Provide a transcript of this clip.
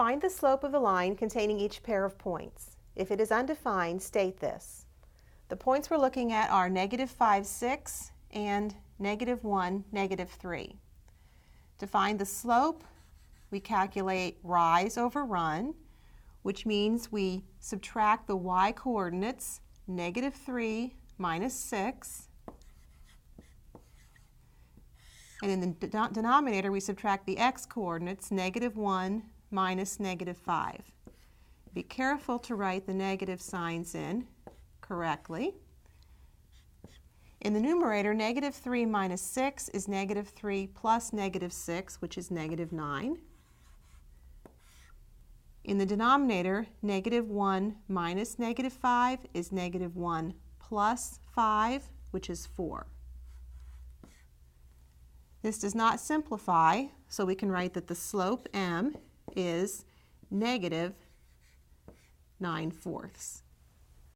Find the slope of the line containing each pair of points. If it is undefined, state this. The points we're looking at are -5, 6 and -1, -3. To find the slope, we calculate rise over run, which means we subtract the y coordinates, -3 minus 6, and in the denominator we subtract the x coordinates, -1 minus -5. Be careful to write the negative signs in correctly. In the numerator, -3 minus 6 is -3 plus -6, which is -9. In the denominator, -1 minus -5 is -1 plus 5, which is 4. This does not simplify, so we can write that the slope m is -9/4.